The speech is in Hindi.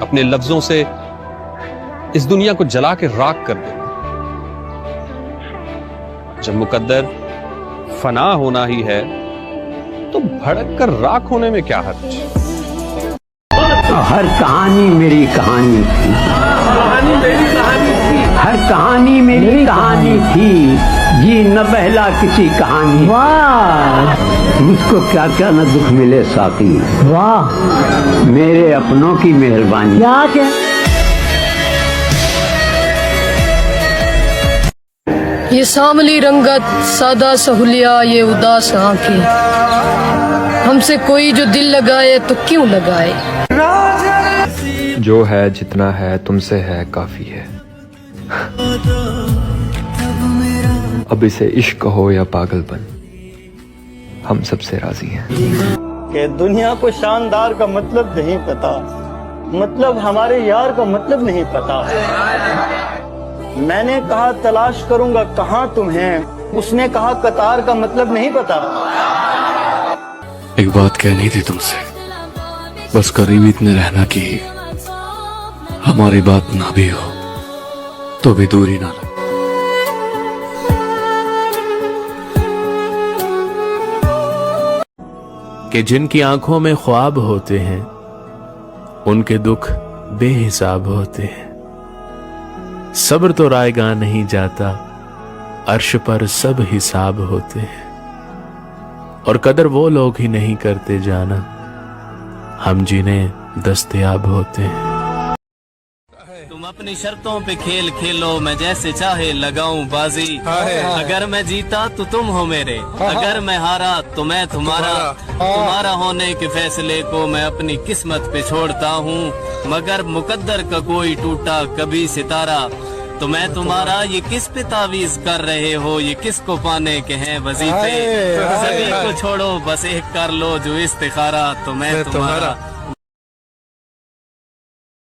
अपने लफ्जों से इस दुनिया को जला के राख कर देना। जब मुकद्दर फना होना ही है तो भड़क कर राख होने में क्या हर्ज। हर कहानी मेरी कहानी थी, हर कहानी मेरी कहानी थी, जी न बहला किसी कहानी। वाह, मुझको क्या क्या न दुख मिले साथी। वाह, मेरे अपनों की मेहरबानी। क्या ये सांवली रंगत, सादा सहूलिया, ये उदास आंखें, हमसे कोई जो दिल लगाए तो क्यों लगाए। जो है जितना है तुमसे है काफी है। अब इसे इश्क हो या पागलपन, हम सबसे राजी हैं। कि दुनिया को शानदार का मतलब नहीं पता, मतलब हमारे यार का मतलब नहीं पता। मैंने कहा तलाश करूंगा कहाँ तुम हैं, उसने कहा कतार का मतलब नहीं पता। एक बात कहनी थी तुमसे, बस करीब इतने रहना कि हमारी बात ना भी हो तो भी दूरी ना लगे। कि जिनकी आंखों में ख्वाब होते हैं उनके दुख बेहिसाब होते हैं। सब्र तो रायगा नहीं जाता, अर्श पर सब हिसाब होते हैं। और कदर वो लोग ही नहीं करते जाना, हम जिन्हें दस्तयाब होते हैं। तुम अपनी शर्तों पे खेल खेलो, मैं जैसे चाहे लगाऊं बाजी। अगर मैं जीता तो तुम हो मेरे, अगर मैं हारा तो मैं तुम्हारा। तुम्हारा होने के फैसले को मैं अपनी किस्मत पे छोड़ता हूँ, मगर मुकद्दर का कोई टूटा कभी सितारा तो मैं तुम्हारा। ये किस पे तावीज कर रहे हो, ये किसको पाने के हैं वजीफे। सभी को छोड़ो बस एक कर लो जो इस्तिखारा, तो मैं तुम्हारा।